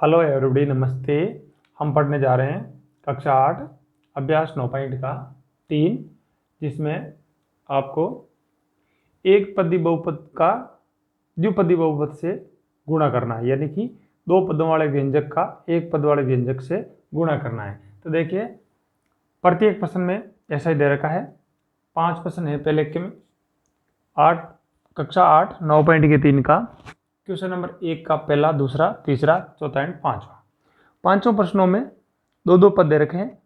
Hello everybody, नमस्ते। हम पढ़ने जा रहे हैं कक्षा 8 अभ्यास 9 पॉइंट का 3, जिसमें आपको एक पदी बहुपद का द्विपदी बहुपद से गुणा करना है, यानी कि दो पदों वाले व्यंजक का एक पद वाले व्यंजक से गुणा करना है। तो देखिए, प्रत्येक प्रश्न में ऐसा ही दे रखा है। 5 प्रश्न है पहले के में। कक्षा 8 9 पॉइंट के 3 का क्वेश्चन नंबर 1 का पहला, दूसरा, तीसरा, चौथा एंड पांचवा। पांचों प्रश्नों में दो दो पद दे रखे हैं।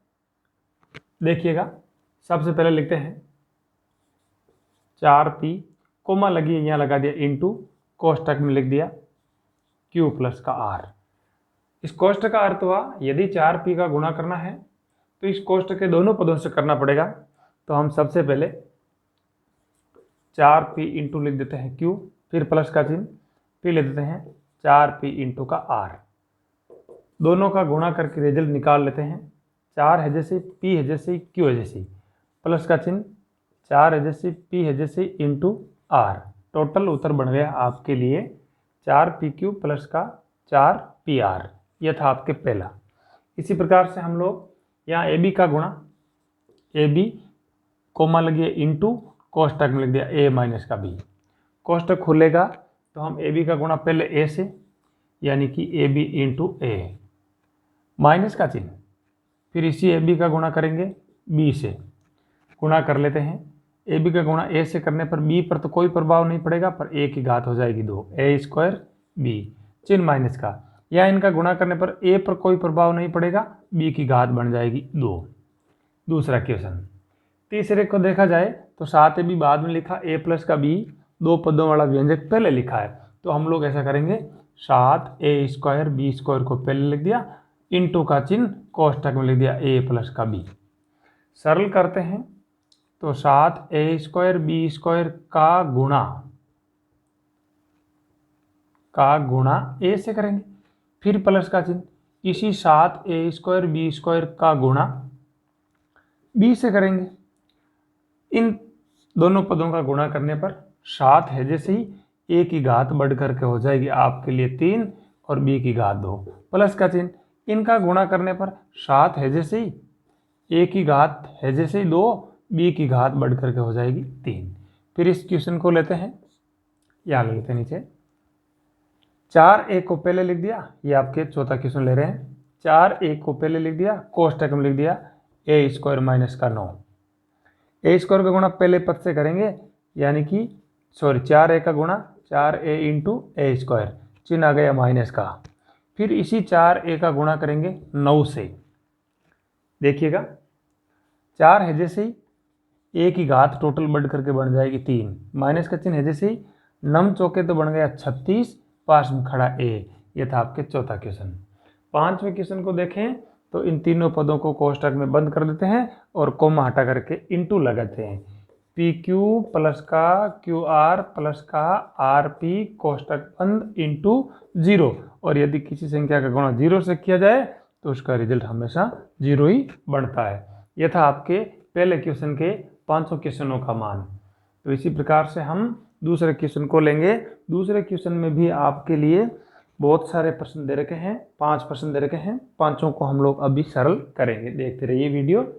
देखिएगा, सबसे पहले लिखते हैं 4p, कोमा लगी यहाँ लगा दिया, इंटू कोष्टक में लिख दिया q प्लस का r। इस कोष्टक का अर्थ हुआ यदि 4p का गुणा करना है तो इस कोष्टक के दोनों पदों से करना पड़ेगा। तो हम सबसे पहले 4p इंटू लिख देते हैं q, फिर प्लस का चिन्ह, फिर लिख देते हैं 4p इंटू का r। दोनों का गुणा करके रिजल्ट निकाल लेते हैं। 4 है जैसे, p है जैसे, q है जैसे, प्लस का चिन्ह, 4 है जैसे, p है जैसे, इंटू r। टोटल उत्तर बन गया आपके लिए 4pq प्लस का 4pr। यह था आपके पहला। इसी प्रकार से हम लोग यहाँ ab का गुणा, ab कोमा लगी इंटू कोष्टक में लिख दिया a माइनस का b। कोष्टक खुलेगा तो हम ab का गुणा पहले a से, यानी कि ab इंटू a, माइनस का चिन्ह, फिर इसी ab का गुणा करेंगे b से। गुणा कर लेते हैं। ab का गुणा a से करने पर b पर तो कोई प्रभाव नहीं पड़ेगा, पर a की घात हो जाएगी 2, a स्क्वायर b, चिन्ह माइनस का। या इनका गुणा करने पर a पर कोई प्रभाव नहीं पड़ेगा, b की घात बन जाएगी 2। दूसरा क्वेश्चन। तीसरे को देखा जाए तो 7ab बाद में लिखा, a प्लस का b, दो पदों वाला व्यंजक पहले लिखा है। तो हम लोग ऐसा करेंगे, 7a स्क्वायर b स्क्वायर को पहले लिख दिया, इंटू का चिन्ह, कोष्टक में लिख दिया a प्लस का b। सरल करते हैं तो 7a स्क्वायर b स्क्वायर का गुणा a से करेंगे, फिर प्लस का चिन्ह, इसी 7a स्क्वायर b स्क्वायर का गुणा b से करेंगे। इन दोनों पदों का गुणा करने पर 7 है जैसे ही a की घात बढ़ करके हो जाएगी आपके लिए 3 और b की घात 2, प्लस का चिन्ह। इनका गुणा करने पर 7 है जैसे ही a की घात है जैसे ही 2, b की घात बढ़ करके हो जाएगी 3। फिर इस क्वेश्चन को लेते हैं, यहाँ लेते हैं नीचे, 4a को पहले लिख दिया, ये आपके चौथा क्वेश्चन ले रहे हैं। 4a को पहले लिख दिया, कोष्टक में लिख दिया a स्क्वायर माइनस का 9। a स्क्वायर का गुणा पहले पद से करेंगे, यानी कि 4a का गुणा 4a इंटू a स्क्वायर, चिन्ह आ गया माइनस का। फिर इसी 4a का गुणा करेंगे 9 से। देखिएगा, 4 है जैसे ही a की घात टोटल बढ़ करके बन जाएगी 3, माइनस का चिन्ह है जैसे ही नम चौके तो बन गया 36, पास में खड़ा a। यह था आपके चौथा क्वेश्चन। पांचवें क्वेश्चन को देखें तो इन तीनों पदों को कोष्टक में बंद कर देते हैं और कोमा हटा करके इंटू लगाते हैं। pq प्लस का qr प्लस का rp कोष्टक बंद इंटू 0। और यदि किसी संख्या का गुणा 0 से किया जाए तो उसका रिजल्ट हमेशा 0 ही बनता है। यह था आपके पहले क्वेश्चन के 500 क्वेश्चनों का मान। तो इसी प्रकार से हम दूसरे क्वेश्चन को लेंगे। दूसरे क्वेश्चन में भी आपके लिए बहुत सारे प्रश्न दे रखे हैं, 5 प्रश्न दे रखे हैं। पांचों को हम लोग अभी सरल करेंगे, देखते रहिए वीडियो।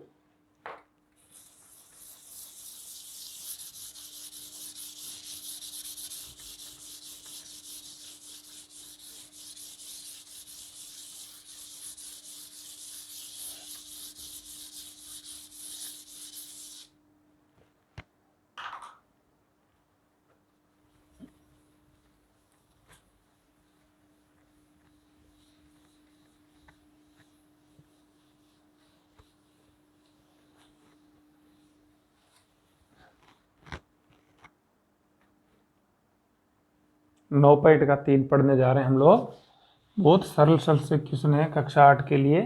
नौ पॉइंट का 3 पढ़ने जा रहे हैं हम लोग। बहुत सरल सरल से क्वेश्चन है कक्षा 8 के लिए।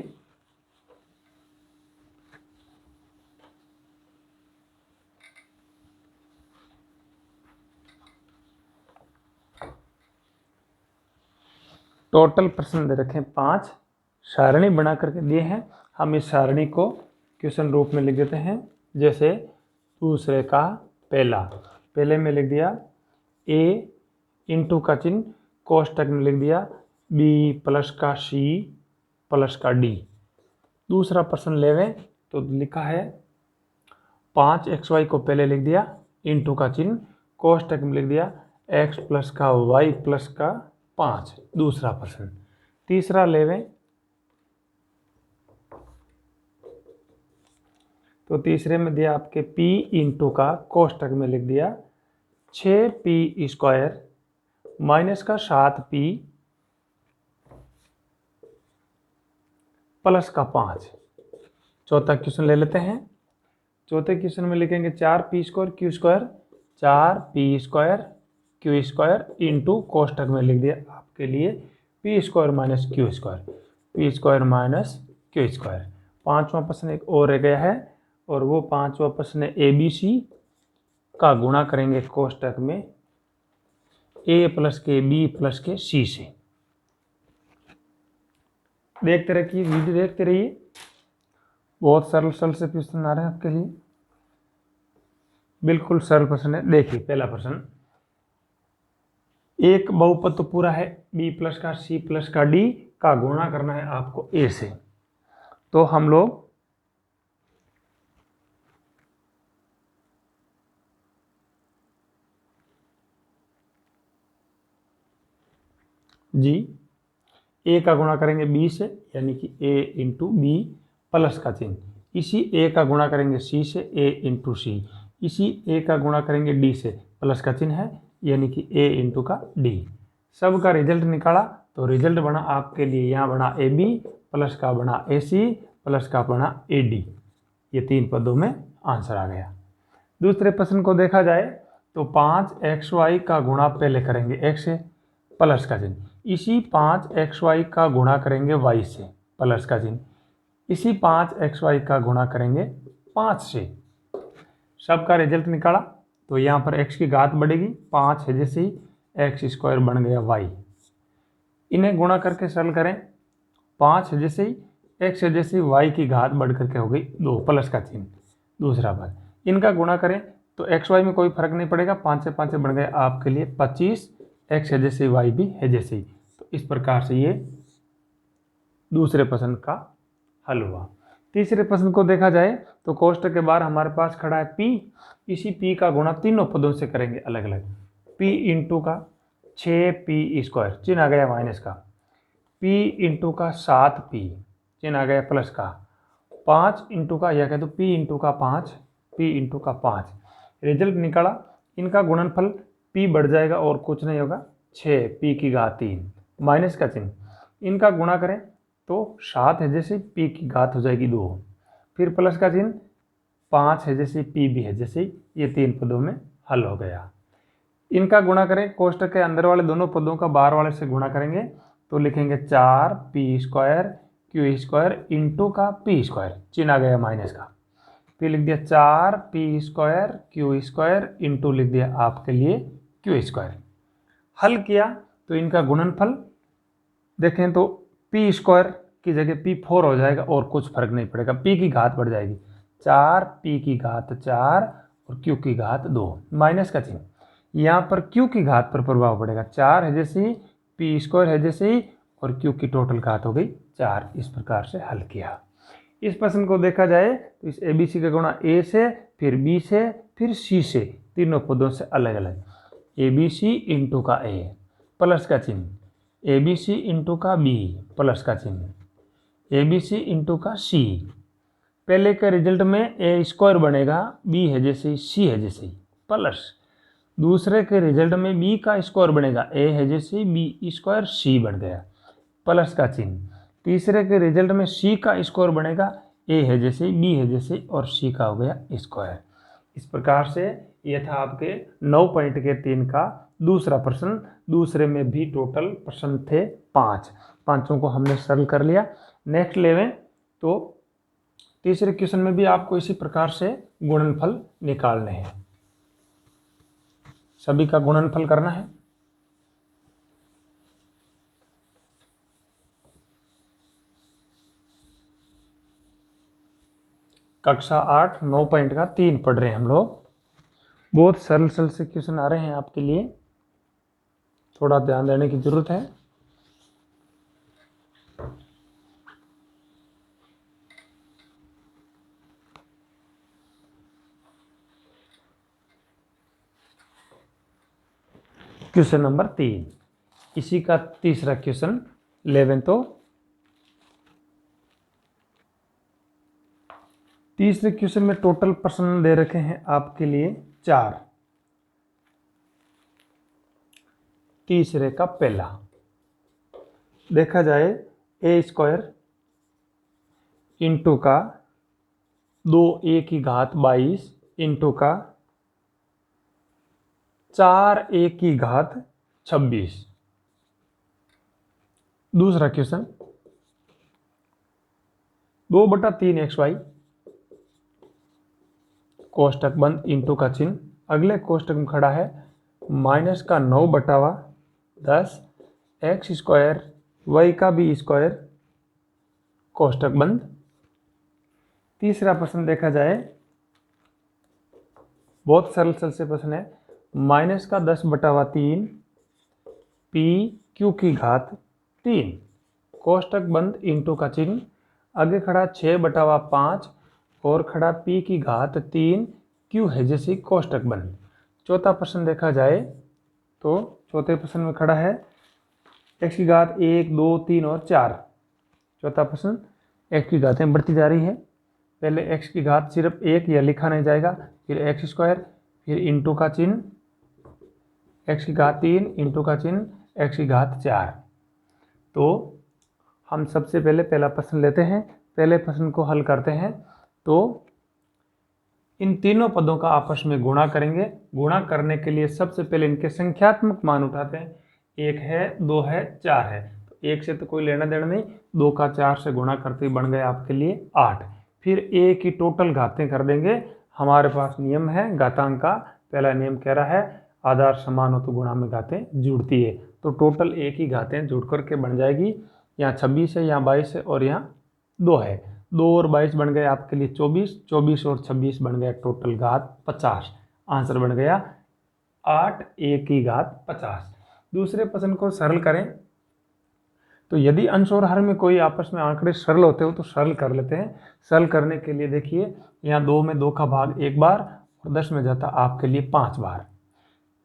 टोटल प्रश्न दे रखे हैं 5, सारणी बना करके दिए हैं। हम इस सारणी को क्वेश्चन रूप में लिख देते हैं। जैसे दूसरे का पहले में लिख दिया a इंटू का चिन्ह, कोष्टक में लिख दिया बी प्लस का सी प्लस का डी। दूसरा प्रश्न लेवें तो लिखा है 5xy को पहले लिख दिया इंटू का चिन्ह, कोष्टक में लिख दिया x प्लस का y प्लस का 5। दूसरा प्रश्न। तीसरा लेवें तो तीसरे में दिया आपके p इंटू का कोष्टक में लिख दिया 6p स्क्वायर माइनस का 7p प्लस का 5। चौथा क्वेश्चन ले लेते हैं। चौथे क्वेश्चन में लिखेंगे 4p square Q square, 4p square Q square into कोष्टक में लिख दिया आपके लिए p square minus Q square, p square minus Q square. पांचवा प्रश्न एक और रह गया है और वो पांचवा प्रश्न है ABC का गुणा करेंगे कोष्टक में a प्लस के b प्लस के c से। देखते रहिए, वीडियो देखते रहिए, बहुत सरल सरल से प्रश्न आ रहे हैं आपके लिए, बिल्कुल सरल प्रश्न है। देखिए पहला प्रश्न, एक बहुपद तो पूरा है b प्लस का c प्लस का d का गुणा करना है आपको a से। तो हम लोग जी a का गुणा करेंगे b से, यानी कि a इंटू बी प्लस का चिन्ह। इसी a का गुणा करेंगे c से, a इंटू सी। इसी a का गुणा करेंगे d से, प्लस का चिन्ह है यानी कि a इंटू का d। सब का रिजल्ट निकाला तो रिजल्ट बना आपके लिए, यहाँ बना ab प्लस का बना ac प्लस का बना ad। ये तीन पदों में आंसर आ गया। दूसरे प्रश्न को देखा जाए तो 5xy का गुणा पहले करेंगे x से, प्लस का चिन्ह। इसी 5xy का गुणा करेंगे y से, प्लस का चिन्ह। इसी 5xy का गुणा करेंगे 5 से। सबका रिजल्ट निकाला तो यहाँ पर x की घात बढ़ेगी, 5 है जैसे ही x स्क्वायर बन गया y। इन्हें गुणा करके सरल करें, 5 है जैसे ही x है जैसे ही y की घात बढ़ करके हो गई 2, प्लस का चिन्ह। दूसरा पद, इनका गुणा करें तो xy में कोई फर्क नहीं पड़ेगा, 5 से 5 बन गए आपके लिए 25, x है जैसे y भी है जैसे ही। तो इस प्रकार से ये दूसरे प्रश्न का हल हुआ। तीसरे प्रश्न को देखा जाए तो कोष्टक के बाहर हमारे पास खड़ा है p। इसी p का गुणा तीनों पदों से करेंगे अलग अलग। p इंटू का 6p स्क्वायर, चिन्ह आ गया माइनस का, p इंटू का 7p, चिन्ह आ गया प्लस का, 5 इंटू का, या कह दो p इंटू का 5, p इंटू का 5। रिजल्ट निकाला, इनका गुणनफल p बढ़ जाएगा और कुछ नहीं होगा, 6p की घात 3, माइनस का चिन्ह। इनका गुणा करें तो 7 है जैसे p की घात हो जाएगी 2, फिर प्लस का चिन्ह, 5 है जैसे p भी है जैसे, ये तीन पदों में हल हो गया। इनका गुणा करें, कोष्टक के अंदर वाले दोनों पदों का बाहर वाले से गुणा करेंगे तो लिखेंगे 4p square Q square into का p स्क्वायर, चिन्ह आ गया माइनस का, फिर लिख दिया 4p square Q square into लिख दिया आपके लिए क्यू स्क्वायर। हल किया तो इनका गुणनफल देखें तो p स्क्वायर की जगह p4 हो जाएगा और कुछ फर्क नहीं पड़ेगा, p की घात बढ़ जाएगी, 4p की घात 4 और q की घात 2, माइनस का चिन्ह। यहाँ पर q की घात पर प्रभाव पड़ेगा, 4 है जैसे ही, p स्क्वायर है जैसे ही, और q की टोटल घात हो गई 4। इस प्रकार से हल किया। इस प्रश्न को देखा जाए तो इस ABC का गुणा a से, फिर b से, फिर c से, तीनों पदों से अलग अलग। ABC इंटू का a प्लस का चिन्ह, ABC इंटू का b प्लस का चिन्ह, ABC इंटू का c। पहले के रिजल्ट में a स्क्वायर बनेगा, b है जैसे ही, c है जैसे ही, प्लस दूसरे के रिजल्ट में b का स्क्वायर बनेगा, a है जैसे ही, b स्क्वायर c बन गया, प्लस का चिन्ह। तीसरे के रिजल्ट में c का स्क्वायर बनेगा, a है जैसे ही, b है जैसे ही, और c का हो गया स्क्वायर। इस प्रकार से यह था आपके 9 पॉइंट के 3 का दूसरा प्रश्न। दूसरे में भी टोटल प्रश्न थे 5, पांचों को हमने सरल कर लिया। नेक्स्ट लेवें तो तीसरे क्वेश्चन में भी आपको इसी प्रकार से गुणनफल निकालने हैं, सभी का गुणनफल करना है। कक्षा 8 9 पॉइंट का 3 पढ़ रहे हैं हम लोग। बहुत सरल सरल से क्वेश्चन आ रहे हैं आपके लिए, थोड़ा ध्यान देने की जरूरत है। क्वेश्चन नंबर 3 इसी का तीसरा क्वेश्चन 11। तो तीसरे क्वेश्चन में टोटल प्रश्न दे रखे हैं आपके लिए 4। तीसरे का पहला देखा जाए ए स्क्वायर इंटू का 2a² इंटू का 4a²26। दूसरा क्वेश्चन 2/3xy कोष्टक बंद इंटू का चिन्ह, अगले कोष्टक में खड़ा है -9/10 x² y² कोष्टक बंद। तीसरा प्रश्न देखा जाए बहुत सरल से प्रश्न है, -10/3 p³ कोष्टक बंद इंटू का चिन्ह, आगे खड़ा 6/5 और खड़ा p³ क्यू है जैसी कोष्टक बंद। चौथा प्रश्न देखा जाए तो चौथे प्रश्न में खड़ा है x⁴ 1 2 3 और 4। चौथा प्रश्न x की घातें बढ़ती जा रही है, पहले x की घात सिर्फ 1 यह लिखा नहीं जाएगा, फिर x², फिर इंटू का चिन्ह x⁴ 3 इंटू का चिन्ह x⁴ 4। तो हम सबसे पहले पहला प्रश्न लेते हैं, पहले प्रश्न को हल करते हैं। तो इन तीनों पदों का आपस में गुणा करेंगे। गुणा करने के लिए सबसे पहले इनके संख्यात्मक मान उठाते हैं, 1 है 2 है 4 है, तो 1 से तो कोई लेना देना नहीं, 2 का 4 से गुणा करते ही बन गए आपके लिए 8। फिर a की टोटल घातें कर देंगे। हमारे पास नियम है घातांक का, पहला नियम कह रहा है आधार समान हो तो गुणा में घातें जुड़ती है, तो टोटल a की घातें जुड़ करके बन जाएगी, यहाँ 26 है, यहाँ 22 है और यहाँ 2 है, 2 और 22 बन गए आपके लिए 24, 24 और 26 बन गया टोटल घात 50। आंसर बन गया 8a⁴50। दूसरे प्रश्न को सरल करें, तो यदि अंश और हर में कोई आपस में आंकड़े सरल होते हो तो सरल कर लेते हैं। सरल करने के लिए देखिए यहाँ 2 में 2 का भाग 1 बार और 10 में जाता आपके लिए 5 बार।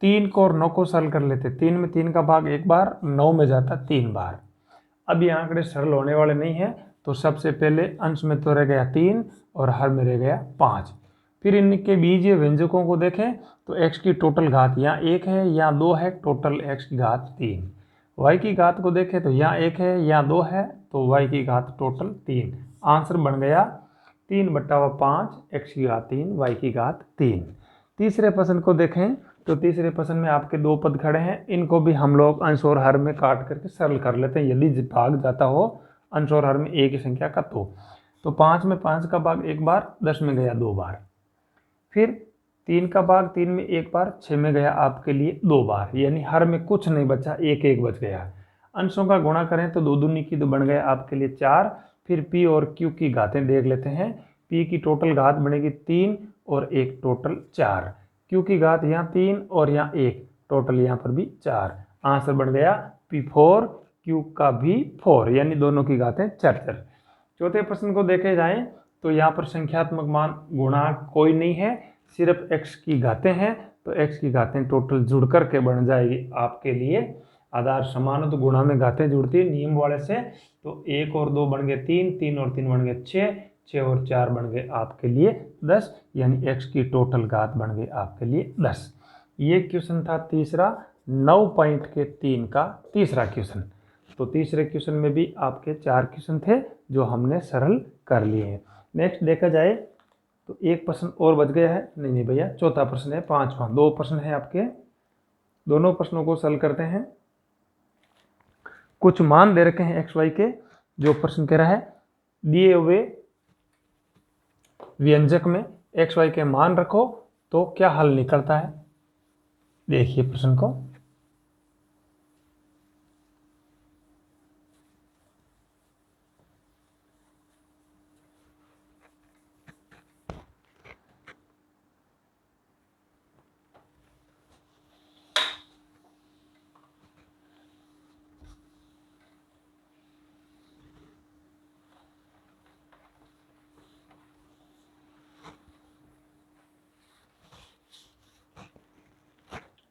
3 को और 9 को सरल कर लेते, 3 में 3 का भाग 1 बार, 9 में जाता 3 बार। अब ये आंकड़े सरल होने वाले नहीं है, तो सबसे पहले अंश में तो रह गया 3 और हर में रह गया 5। फिर इनके बीजीय व्यंजकों को देखें तो x की टोटल घात यहाँ 1 है, यहाँ 2 है, टोटल x की घात 3। y की घात को देखें तो यहाँ 1 है, यहाँ 2 है, तो y की घात टोटल 3। आंसर बन गया 3/5 x की घात 3 y की घात 3। तीसरे प्रश्न को देखें तो तीसरे प्रश्न में आपके 2 पद खड़े हैं, इनको भी हम लोग अंश और हर में काट करके सरल कर लेते हैं। यदि भाग जाता हो अंश और हर में एक ही संख्या का तो 5 में 5 का भाग 1 बार, 10 में गया 2 बार। फिर 3 का भाग 3 में 1 बार, 6 में गया आपके लिए 2 बार, यानी हर में कुछ नहीं बचा, 1 1 बच गया। अंशों का गुणा करें तो 2 दूनी की तो बन गया आपके लिए 4। फिर p और q की घातें देख लेते हैं, p की टोटल घात बनेगी 3 और 1 टोटल 4, q की घात यहाँ 3 और यहाँ 1 टोटल यहाँ पर भी 4। आंसर बन गया p4 q का भी 4, यानी दोनों की घातें 4। चौथे प्रश्न को देखे जाएं तो यहाँ पर संख्यात्मक मान गुणांक कोई नहीं है, सिर्फ x की घातें हैं, तो x की घातें टोटल जुड़ करके बन जाएगी आपके लिए आधार समान हो तो गुणा में घातें जुड़ती है नियम वाले से, तो 1 और 2 बन गए 3, 3 और 3 बन गए 6, 6 और 4 बन गए आपके लिए 10, यानी x की टोटल घात बन गई आपके लिए 10। ये क्वेश्चन था तीसरा, 9 पॉइंट के 3 का तीसरा क्वेश्चन। तो तीसरे क्वेश्चन में भी आपके 4 क्वेश्चन थे जो हमने सरल कर लिए हैं। नेक्स्ट देखा जाए तो एक प्रश्न और बच गया है, नहीं भैया चौथा प्रश्न है, 5वां 2 प्रश्न है आपके, दोनों प्रश्नों को सरल करते हैं। कुछ मान दे रखे हैं x y के, जो प्रश्न कह रहा है दिए हुए व्यंजक में x y के मान रखो तो क्या हल निकलता है। देखिए प्रश्न को,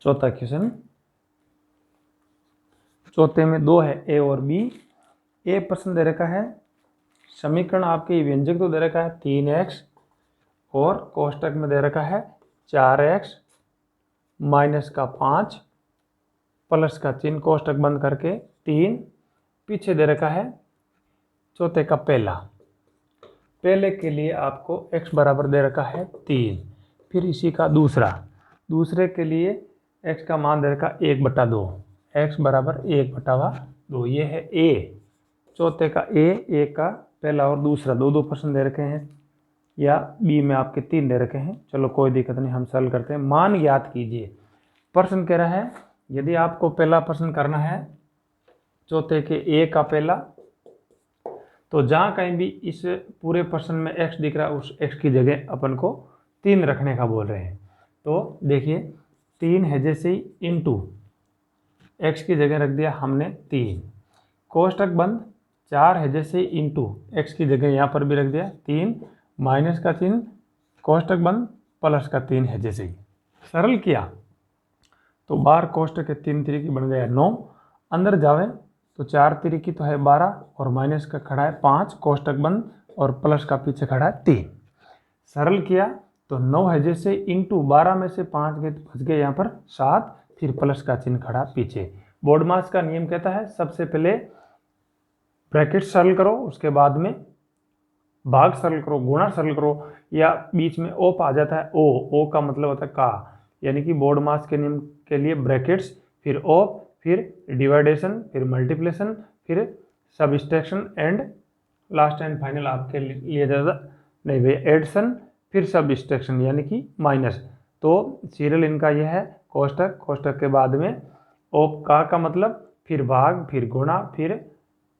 चौथा क्वेश्चन चौथे में 2 है ए और बी। ए प्रश्न दे रखा है, समीकरण आपके व्यंजक तो दे रखा है 3x और कोष्टक में दे रखा है 4x माइनस का 5 प्लस का चिन्ह कोष्टक बंद करके 3, पीछे दे रखा है चौथे का पहले के लिए आपको x बराबर दे रखा है 3, फिर इसी का दूसरे के लिए x का मान दे रखा 1/2, x बराबर 1/2, ये है a। चौथे का a का पहला और दूसरा दो प्रश्न दे रखे हैं, या b में आपके 3 दे रखे हैं। चलो कोई दिक्कत नहीं, हम सॉल्व करते हैं। मान ज्ञात कीजिए। प्रश्न कह रहा है यदि आपको पहला प्रश्न करना है चौथे के a का पहला, तो जहाँ कहीं भी इस पूरे प्रश्न में x दिख रहा है उस x की जगह अपन को 3 रखने का बोल रहे हैं। तो देखिए 3 है जैसे ही इंटू x की जगह रख दिया हमने 3, कोष्टक बंद 4 है जैसे ही इंटू x की जगह यहाँ पर भी रख दिया 3, माइनस का चिन्ह कोष्टक बंद प्लस का 3 है जैसे ही। सरल किया तो बाहर कोष्टक के 3 तिरिकी बन गया 9, अंदर जावे तो 4 तिरिकी तो है 12 और माइनस का खड़ा है 5, कोष्टक बंद और प्लस का पीछे खड़ा है 3। सरल किया तो 9 है जैसे इंटू 12 में से 5 गए तो बच गए यहाँ पर 7, फिर प्लस का चिन्ह खड़ा पीछे। बोर्डमास का नियम कहता है सबसे पहले ब्रैकेट सरल करो, उसके बाद में भाग सरल करो, गुणा सरल करो, या बीच में ओप आ जाता है ओ का मतलब होता है का, यानी कि बोर्डमास के नियम के लिए ब्रैकेट्स, फिर ओप, फिर डिवाइडेशन, फिर मल्टीप्लिकेशन, फिर subtraction and last and final आपके लिए ज़्यादा नहीं भैया एडिशन, फिर सबट्रैक्शन यानी कि माइनस। तो सीरियल इनका यह है कोष्टक के बाद में ओप का मतलब, फिर भाग, फिर गुणा, फिर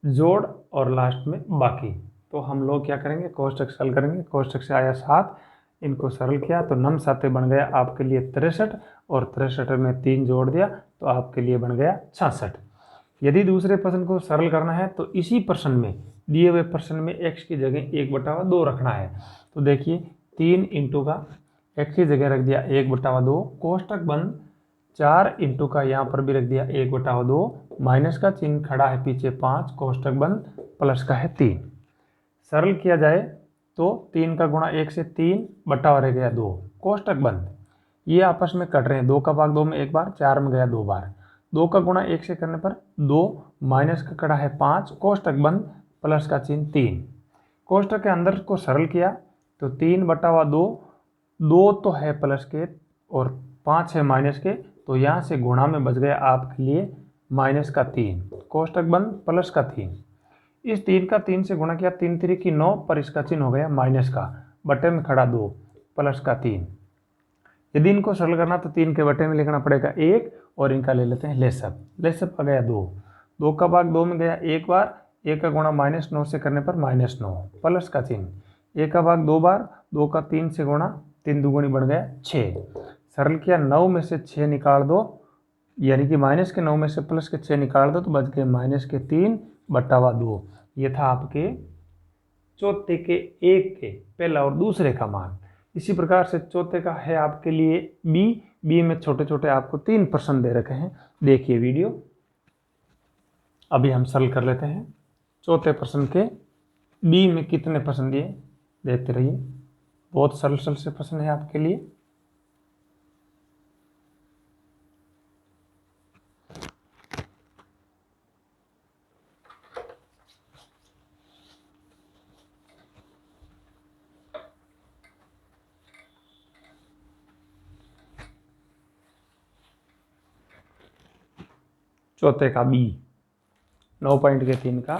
जोड़ और लास्ट में बाकी। तो हम लोग क्या करेंगे कोष्टक सरल करेंगे। कोष्टक से आया 7, इनको सरल किया तो नम साते बन गया आपके लिए 63, और 63 में 3 जोड़ दिया तो आपके लिए बन गया 66। यदि दूसरे प्रश्न को सरल करना है तो इसी प्रश्न में दिए हुए प्रश्न में x की जगह 1/2 रखना है। तो देखिए 3 इंटू का x की जगह रख दिया 1/2, कोष्टक बंद 4 इंटू का यहाँ पर भी रख दिया 1/2, माइनस का चिन्ह खड़ा है पीछे 5, कोष्टक बंद प्लस का है 3। सरल किया जाए तो 3 का गुणा 1 से 3 बटा रह गया 2, कोष्टक बंद, ये आपस में कट रहे हैं, 2 का भाग 2 में एक बार, 4 में गया 2 बार, 2 का गुणा 1 से करने पर 2, माइनस का खड़ा है 5, कोष्टक बंद प्लस का चिन्ह 3। कोष्टक के अंदर को सरल किया तो 3/2, 2 तो है प्लस के और 5 है माइनस के, तो यहाँ से गुणा में बच गया आपके लिए माइनस का 3, कोष्टक बंद प्लस का 3। इस 3 का 3 से गुणा किया, 3 तिरिकी 9, पर इसका चिन्ह हो गया माइनस का, बटे में खड़ा 2 प्लस का 3। यदि इनको सरल करना तो 3 के बटे में लिखना पड़ेगा 1, और इनका ले लेते हैं लेसअप आ गया 2 का भाग 2 में गया एक बार, 1 का गुणा -9 से करने पर -9 प्लस का चिन्ह, 1 का भाग 2 बार, 2 का 3 से गुणा, 3 दुगुनी बन गया 6। सरल किया 9 में से 6 निकाल दो, यानी कि माइनस के 9 में से प्लस के 6 निकाल दो तो बच गए -3/2। ये था आपके चौथे के 1 के पहला और दूसरे का मान। इसी प्रकार से चौथे का है आपके लिए बी में छोटे छोटे आपको 3 प्रश्न दे रखे हैं, देखिए वीडियो। अभी हम सरल कर लेते हैं। चौथे प्रश्न के बी में कितने प्रश्न दिए देखते रहिए, बहुत सरल से प्रश्न है आपके लिए। चौथे का बी 9 पॉइंट के 3 का,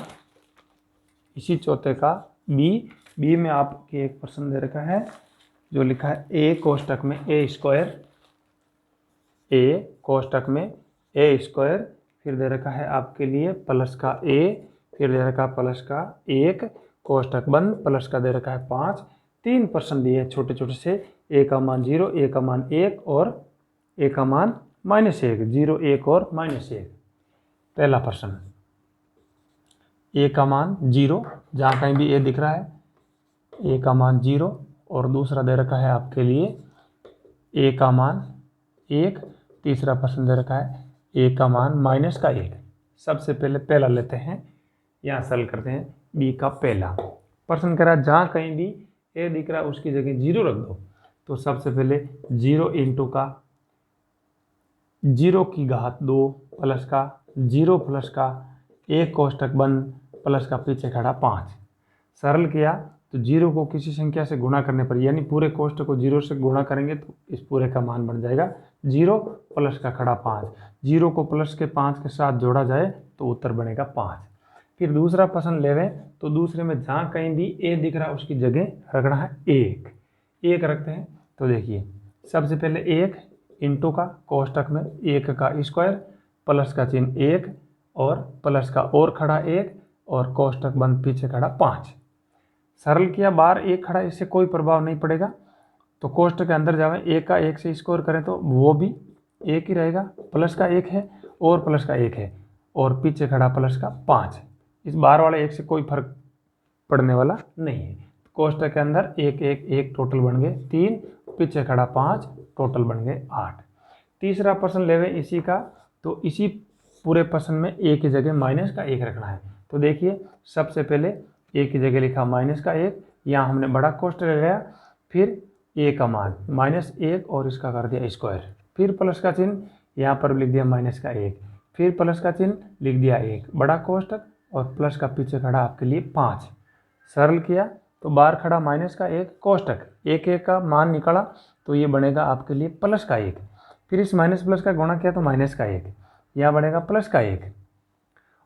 इसी चौथे का बी में आपके एक प्रश्न दे रखा है जो लिखा है ए कोष्टक में ए कोष्टक में ए स्क्वायर, फिर दे रखा है आपके लिए प्लस का ए, फिर दे रखा प्लस का 1, कोष्टक बंद, प्लस का दे रखा है 5। 3 प्रश्न दिए हैं छोटे छोटे से, ए का मान 0, ए का मान 1 और ए का मान -1, 0, 1 और -1। पहला प्रश्न ए का मान 0, जहाँ कहीं भी ए दिख रहा है ए का मान 0, और दूसरा दे रखा है आपके लिए ए का मान 1, तीसरा प्रश्न दे रखा है ए का मान -1। सबसे पहले पहला लेते हैं, यहाँ सरल करते हैं। बी का पहला प्रश्न करा जहाँ कहीं भी ए दिख रहा है उसकी जगह 0 रख दो। तो सबसे पहले 0 इंटू का 0 की घात 2 प्लस का 0 प्लस का 1 कोष्टक बंद प्लस का पीछे खड़ा 5। सरल किया तो 0 को किसी संख्या से गुणा करने पर, यानी पूरे कोष्टक को 0 से गुणा करेंगे तो इस पूरे का मान बन जाएगा 0 प्लस का खड़ा 5। 0 को प्लस के 5 के साथ जोड़ा जाए तो उत्तर बनेगा 5। फिर दूसरा प्रश्न लेवे तो दूसरे में जहाँ कहीं भी ए दिख रहा है उसकी जगह रखना है 1 रखते हैं। तो देखिए सबसे पहले 1 इंटू का कोष्टक में 1 का स्क्वायर प्लस का चिन्ह 1 और प्लस का और खड़ा 1 और कोष्टक बंद पीछे खड़ा 5। सरल किया बार 1 खड़ा, इससे कोई प्रभाव नहीं पड़ेगा। तो कोष्टक के अंदर जावे 1 का 1 से स्क्वायर करें तो वो भी 1 ही रहेगा, प्लस का 1 है और प्लस का 1 है और पीछे खड़ा प्लस का 5। इस बार वाले 1 से कोई फर्क पड़ने वाला नहीं है। कोष्टक के अंदर 1 1 1 टोटल बन गए 3, पीछे खड़ा 5 टोटल बन गए 8। तीसरा प्रश्न लेवे इसी का, तो इसी पूरे प्रश्न में ए की जगह माइनस का 1 रखना है। तो देखिए सबसे पहले ए की जगह लिखा माइनस का 1, यहाँ हमने बड़ा कोष्टक ले लिया, फिर ए का मान -1 और इसका कर दिया स्क्वायर, फिर प्लस का चिन्ह यहाँ पर लिख दिया माइनस का 1, फिर प्लस का चिन्ह लिख दिया 1 बड़ा कोष्टक और प्लस का पीछे खड़ा आपके लिए 5। सरल किया तो बाहर खड़ा माइनस का 1 कोष्टक 1 1 का मान निकला तो ये बनेगा आपके लिए प्लस का 1। फिर इस माइनस प्लस का गुणा किया तो माइनस का 1, यहाँ बनेगा प्लस का 1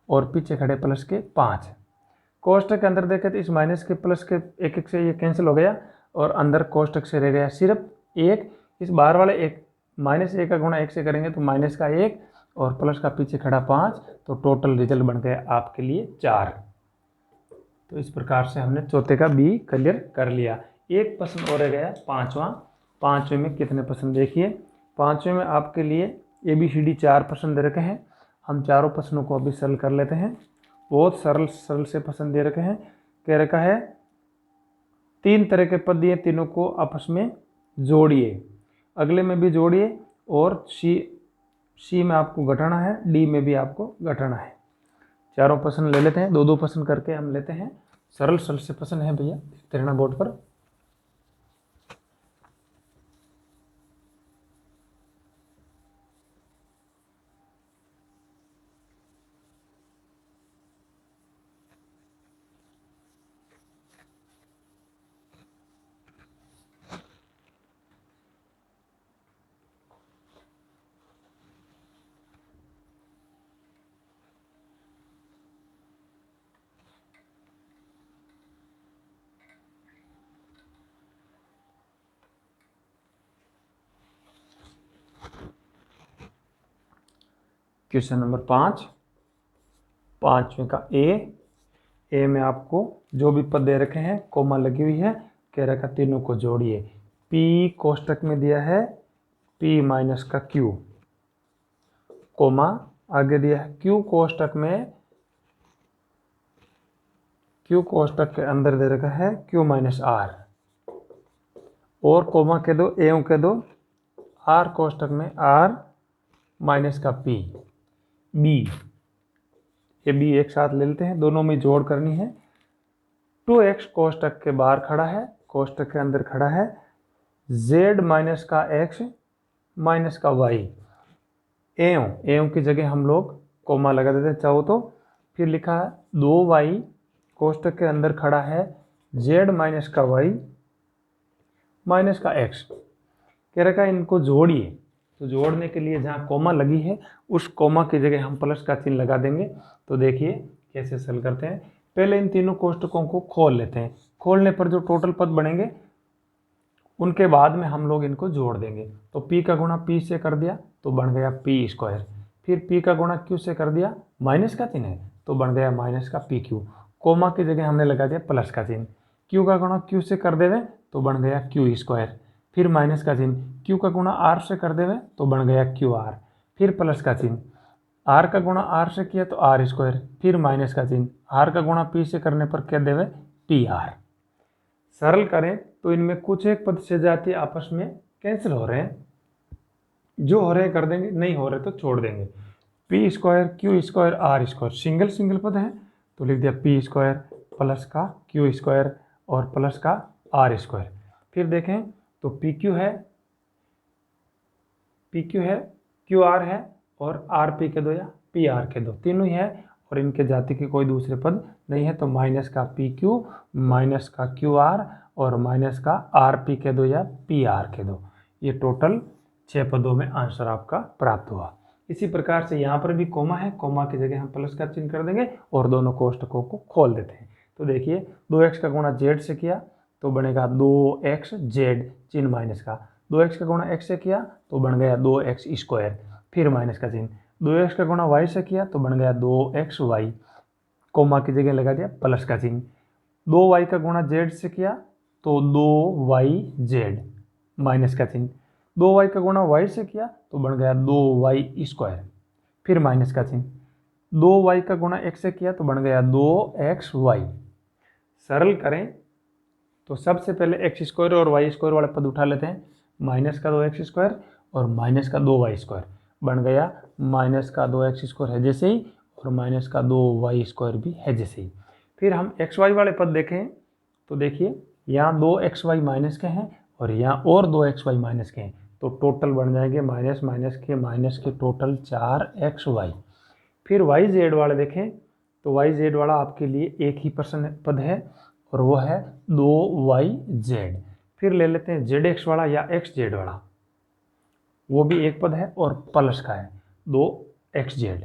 और पीछे खड़े प्लस के 5। कोष्टक के अंदर देखें तो इस माइनस के प्लस के 1 1 से ये कैंसिल हो गया और अंदर कोष्टक से रह गया सिर्फ 1। इस बाहर वाले 1 -1 का गुणा 1 से करेंगे तो माइनस का 1 और प्लस का पीछे खड़ा 5, तो टोटल रिजल्ट बन गया आपके लिए 4। तो इस प्रकार से हमने चौथे का बी क्लियर कर लिया। एक प्रश्न और रह गया पाँचवें में कितने प्रश्न देखिए। पाँचवें में आपके लिए ABCD 4 प्रश्न दे रखे हैं। हम चारों प्रश्नों को अभी सरल कर लेते हैं। बहुत सरल से प्रश्न दे रखे हैं। कह रखा है 3 तरह के पद दिए, तीनों को आपस में जोड़िए, अगले में भी जोड़िए और सी में आपको घटाना है, डी में भी आपको घटाना है। चारों प्रश्न ले लेते हैं, 2 2 प्रश्न करके हम लेते हैं। सरल से प्रश्न है भैया, देखते रहना बोर्ड पर। क्वेश्चन नंबर 5, पाँचवें का ए में आपको जो भी पद दे रखे हैं कोमा लगी हुई है, कह रखा तीनों को जोड़िए। पी कोष्टक में दिया है पी माइनस का क्यू, कोमा आगे दिया है क्यू कोष्टक के अंदर दे रखा है क्यू माइनस आर, और कोमा के दो एवं के दो आर कोष्टक में आर माइनस का पी बी, ये बी एक साथ ले लेते हैं, दोनों में जोड़ करनी है। 2x कोष्टक के बाहर खड़ा है, कोष्टक के अंदर खड़ा है z माइनस का x माइनस का y, एवं की जगह हम लोग कोमा लगा देते हैं चाहो तो। फिर लिखा है 2y कोष्टक के अंदर खड़ा है z माइनस का y माइनस का x, कह रखा है इनको जोड़िए। तो जोड़ने के लिए जहाँ कोमा लगी है उस कोमा की जगह हम प्लस का चिन्ह लगा देंगे। तो देखिए कैसे सरल करते हैं। पहले इन तीनों कोष्टकों को खोल लेते हैं, खोलने पर जो टोटल पद बनेंगे उनके बाद में हम लोग इनको जोड़ देंगे। तो p का गुणा p से कर दिया तो बन गया p स्क्वायर, फिर p का गुणा q से कर दिया, माइनस का चिन्ह है तो बन गया माइनस का पी क्यू, कोमा की जगह हमने लगा दिया प्लस का चिन्ह, q का गुणा q से कर देवे तो बन गया q स्क्वायर, फिर माइनस का चिन्ह, q का गुणा r से कर देवे तो बन गया QR, फिर प्लस का चिन्ह, r का गुणा r से किया तो r स्क्वायर, फिर माइनस का चिन्ह, r का गुणा p से करने पर क्या देवे PR। सरल करें तो इनमें कुछ एक पद से जाती आपस में कैंसिल हो रहे हैं, जो हो रहे कर देंगे, नहीं हो रहे तो छोड़ देंगे। P square Q square R square, single single पद है तो लिख दिया पी स्क्वायर प्लस का क्यू स्क्वायर और प्लस का आर स्क्वायर। फिर देखें तो पी क्यू है क्यू आर है और आर पी के दो या पी आर के दो, तीनों ही है और इनके जाति के कोई दूसरे पद नहीं है, तो माइनस का पी क्यू माइनस का क्यू आर और माइनस का आर पी के दो या पी आर के दो। ये टोटल 6 पदों में आंसर आपका प्राप्त हुआ। इसी प्रकार से यहाँ पर भी कोमा है, कोमा की जगह हम प्लस का चिन्ह कर देंगे और दोनों कोष्टकों को खोल देते हैं। तो देखिए 2x का गुणा z से किया तो बनेगा 2x z चिन्ह माइनस का, 2x का गुणा x से किया तो बन गया 2x स्क्वायर फिर माइनस का चिन्ह, 2x का गुणा y से किया तो बन गया 2xy, कोमा की जगह लगा दिया प्लस का चिन्ह, 2y का गुणा z से किया तो 2yz माइनस का चिन्ह, 2y का गुणा y से किया तो बन गया 2y स्क्वायर फिर माइनस का चिन्ह, 2y का गुणा x से किया तो बन गया 2xy। सरल करें तो सबसे पहले x स्क्वायर और y स्क्वायर वाले पद उठा लेते हैं, माइनस का 2x स्क्वायर और माइनस का 2y स्क्वायर बन गया माइनस का 2x स्क्वायर है जैसे ही और माइनस का 2y स्क्वायर भी है जैसे ही। फिर हम xy वाले पद देखें तो देखिए यहाँ 2xy माइनस के हैं और यहाँ और 2xy माइनस के हैं, तो टोटल बन जाएंगे माइनस माइनस के टोटल 4xy। फिर yz वाले देखें तो yz वाला आपके लिए एक ही प्रश्न पद है और वो है 2yz। फिर ले लेते हैं zx वाला या xz वाला, वो भी एक पद है और प्लस का है 2xz।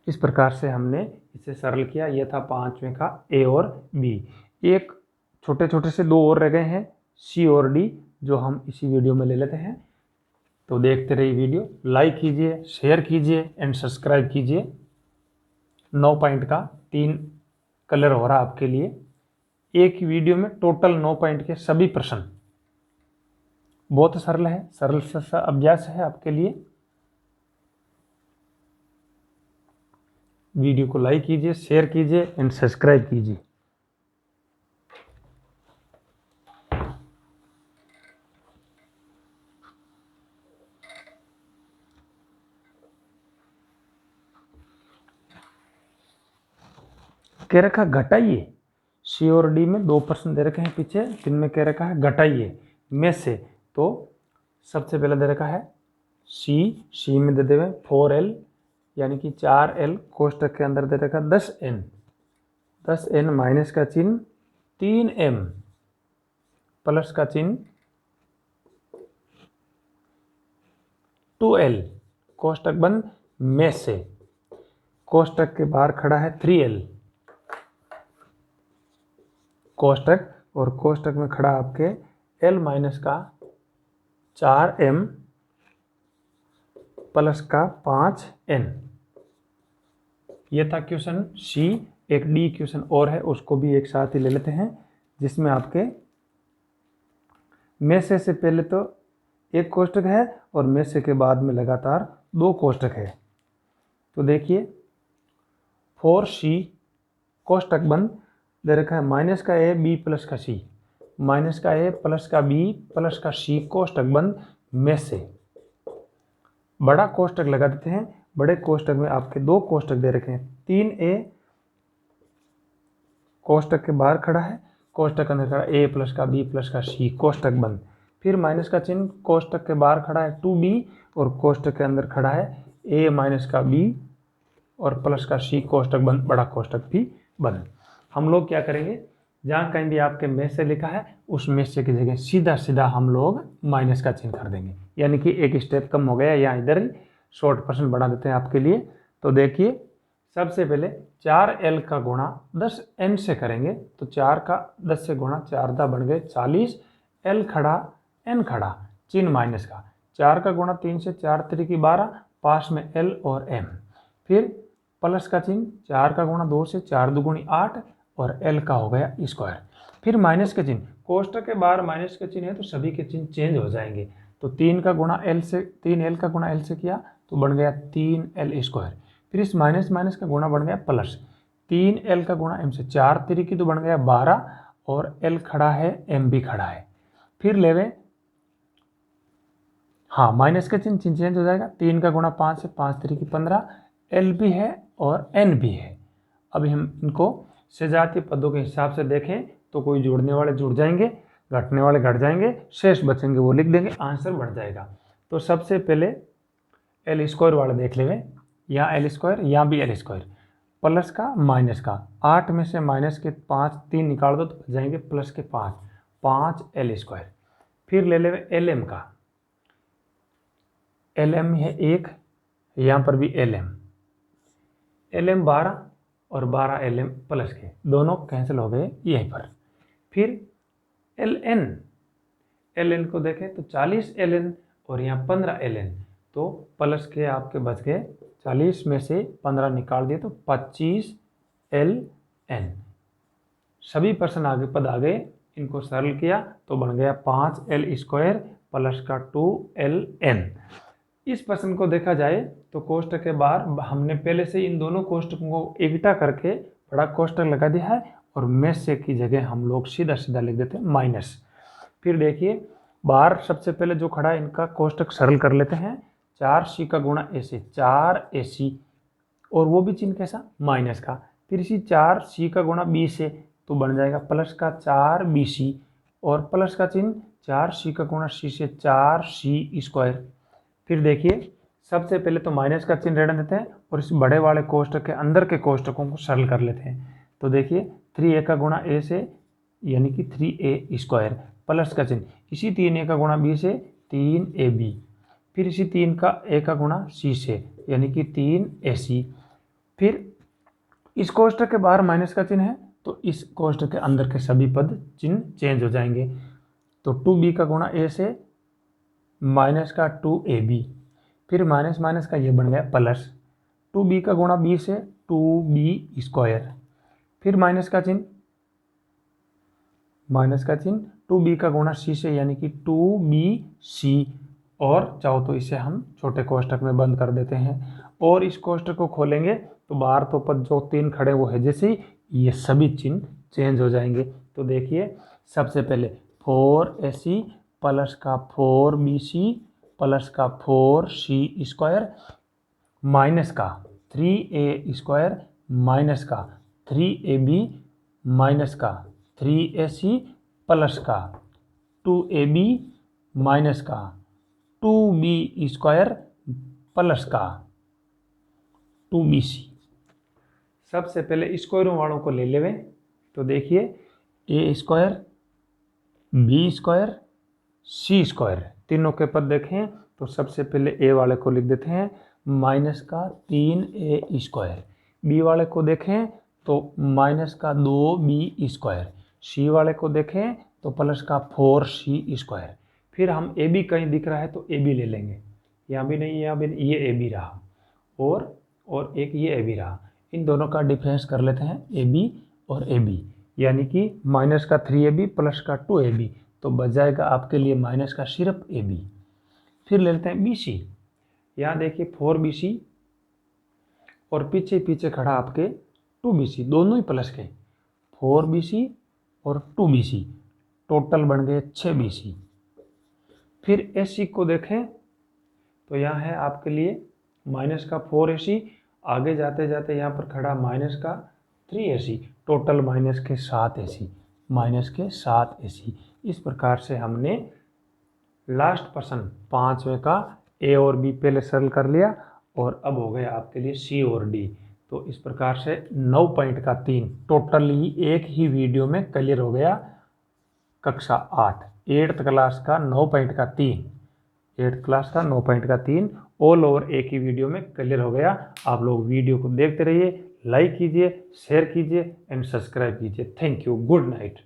इस प्रकार से हमने इसे सरल किया। यह था 5वें का a और b। एक छोटे छोटे से 2 और रह गए हैं c और d, जो हम इसी वीडियो में ले लेते हैं। तो देखते रहिए वीडियो, लाइक कीजिए, शेयर कीजिए एंड सब्सक्राइब कीजिए। 9 पॉइंट का 3 कलर हो रहा आपके लिए, एक ही वीडियो में टोटल 9 पॉइंट के सभी प्रश्न। बहुत सरल है, सरल सा अभ्यास है आपके लिए। वीडियो को लाइक कीजिए, शेयर कीजिए एंड सब्सक्राइब कीजिए। कह रखा घटाइए, सी और डी में 2 प्रश्न दे रखे हैं पीछे, जिनमें कह रखा है घटाइए में से। तो सबसे पहले दे रखा है सी में दे देवे 4l यानी कि 4l, कोष्टक के अंदर दे रखा 10n माइनस का चिन्ह 3m प्लस का चिन्ह 2l, कोष्टक बंद में से। कोष्टक के बाहर खड़ा है 3l कोष्टक और कोष्टक में खड़ा आपके l माइनस का 4m प्लस का 5n। ये था क्वेश्चन सी। एक डी क्वेश्चन और है, उसको भी एक साथ ही ले लेते हैं, जिसमें आपके में से पहले तो एक कोष्टक है और में से के बाद में लगातार 2 कोष्टक है। तो देखिए 4c कोष्टक बंद दे रखा है माइनस का a b प्लस का c, माइनस का a प्लस का b प्लस का c कोष्टक बंद में से। बड़ा कोष्टक लगा देते हैं। बड़े कोष्टक में आपके 2 कोष्टक दे रखे हैं, 3a कोष्टक के बाहर खड़ा है, कोष्टक के अंदर खड़ा a प्लस का b प्लस का c कोष्टक बंद। फिर माइनस का चिन्ह, कोष्टक के बाहर खड़ा है 2b और कोष्टक के अंदर खड़ा है a माइनस का b और प्लस का c कोष्टक बंद, बड़ा कोष्टक भी बंद। हम लोग क्या करेंगे, जहाँ कहीं भी आपके में से लिखा है उस में से की जगह सीधा सीधा हम लोग माइनस का चिन्ह कर देंगे, यानी कि एक स्टेप कम हो गया। या इधर ही शॉर्ट प्रश्न बढ़ा देते हैं आपके लिए। तो देखिए सबसे पहले 4l का गुणा 10n से करेंगे, तो 4 का 10 से गुणा 4 दा बन गए 40, l खड़ा n खड़ा चिन्ह माइनस का, 4 का गुणा 3 से 4 त्रिकी 12, पास में l और m। फिर प्लस का चिन्ह, 4 का गुणा 2 से 4 दुगुणी 8 और l का हो गया स्क्वायर। फिर माइनस के चिन्ह, कोष्टक के बाहर माइनस के चिन्ह है तो सभी के चिन्ह चेंज हो जाएंगे। तो 3 का गुणा l से 3l का गुणा l से किया तो बन गया 3l स्क्वायर। फिर इस माइनस माइनस का गुणा बन गया प्लस, 3l का गुणा m से 4 त्रिकी तो बन गया 12 और l खड़ा है m भी खड़ा है। फिर लेवे हाँ माइनस के चिन्ह चेंज हो जाएगा। 3 का गुणा 5 है, 5 3 की 15, एल भी है और एन भी है। अभी हम इनको सजातीय पदों के हिसाब से देखें तो कोई जुड़ने वाले जुड़ जाएंगे, घटने वाले घट जाएंगे, शेष बचेंगे वो लिख देंगे, आंसर बढ़ जाएगा। तो सबसे पहले एल स्क्वायर वाले देख लेंगे, यहाँ एल स्क्वायर यहाँ भी एल स्क्वायर, प्लस का माइनस का, 8 में से माइनस के 5 3 निकाल दो तो बच जाएंगे प्लस के 5, 5 एल स्क्वायर। फिर ले लेंगे एल एम का, एल एम है 1, यहाँ पर भी एल एम 12 और 12 एल एम प्लस के, दोनों कैंसिल हो गए यहीं पर। फिर एल एन को देखें तो 40 एल एन और यहाँ 15 एल एन, तो प्लस के आपके बच गए 40 में से 15 निकाल दिए तो 25 एल एन। सभी पर्सन आगे पद आ गए, इनको सरल किया तो बन गया 5 एल स्क्वायर प्लस का 2 एल एन। इस प्रश्न को देखा जाए तो कोष्टक के बाहर हमने पहले से इन दोनों कोष्टकों को इकट्ठा करके बड़ा कोष्टक लगा दिया है और में से की जगह हम लोग सीधा सीधा लिख देते हैं माइनस। फिर देखिए बाहर सबसे पहले जो खड़ा है इनका कोष्टक सरल कर लेते हैं, 4c का गुणा a से 4ac, और वो भी चिन्ह कैसा माइनस का। फिर इसी 4c का गुणा b से तो बन जाएगा प्लस का 4bc, और प्लस का चिन्ह 4c का गुणा c से 4c स्क्वायर। फिर देखिए सबसे पहले तो माइनस का चिन्ह रहने देते हैं और इस बड़े वाले कोष्टक के अंदर के कोष्टकों को सरल कर लेते हैं। तो देखिए 3a का गुणा a से यानी कि 3a स्क्वायर, प्लस का चिन्ह इसी 3a का गुणा b से 3ab, फिर इसी 3 का a का गुणा c से यानी कि 3ac। फिर इस कोष्टक के बाहर माइनस का चिन्ह है तो इस कोष्टक के अंदर के सभी पद चिन्ह चेंज हो जाएंगे। तो 2b का गुणा a से माइनस का 2ab, फिर माइनस माइनस का ये बन गया प्लस, 2b का गुणा b से 2b स्क्वायर, फिर माइनस का चिन्ह 2b का गुणा c से यानी कि 2bc, और चाहो तो इसे हम छोटे कोष्टक में बंद कर देते हैं और इस कोष्टक को खोलेंगे तो बाहर तो पद जो 3 खड़े वो है जैसे ही ये सभी चिन्ह चेंज हो जाएंगे। तो देखिए सबसे पहले 4ac प्लस का 4bc प्लस का 4c स्क्वायर माइनस का 3a स्क्वायर माइनस का 3ab माइनस का 3ac प्लस का 2ab माइनस का 2b स्क्वायर प्लस का 2bc। सबसे पहले स्क्वायरों वालों को ले लेवे तो देखिए a square b square c square, तीनों के पद देखें तो सबसे पहले a वाले को लिख देते हैं माइनस का 3a स्क्वायर, b वाले को देखें तो माइनस का 2b स्क्वायर, c वाले को देखें तो प्लस का 4c स्क्वायर। फिर हम ए बी कहीं दिख रहा है तो ए बी ले लेंगे, यहाँ भी नहीं यहाँ भी नहीं, ये ए बी रहा और एक ये ए बी रहा, इन दोनों का डिफरेंस कर लेते हैं ए बी और ए बी, यानी कि माइनस का 3ab प्लस का 2ab, तो बच जाएगा आपके लिए माइनस का सिर्फ ए बी। फिर ले लेते हैं बी सी, यहाँ देखिए 4bc और पीछे पीछे खड़ा आपके 2bc, दोनों ही प्लस के 4bc और 2bc, टोटल बन गए 6bc। फिर AC को देखें तो यहाँ है आपके लिए माइनस का 4AC, आगे जाते जाते यहाँ पर खड़ा माइनस का 3AC, टोटल माइनस के 7AC, माइनस के 7AC। इस प्रकार से हमने लास्ट प्रश्न 5वें का A और B पहले सरल कर लिया और अब हो गया आपके लिए C और D। तो इस प्रकार से 9 पॉइंट का 3 टोटली एक ही वीडियो में क्लियर हो गया। कक्षा 8 8th क्लास का 9 पॉइंट का 3, 8th क्लास का 9 पॉइंट का 3 ऑल ओवर एक ही वीडियो में क्लियर हो गया। आप लोग वीडियो को देखते रहिए, लाइक कीजिए, शेयर कीजिए एंड सब्सक्राइब कीजिए। Thank you, good night.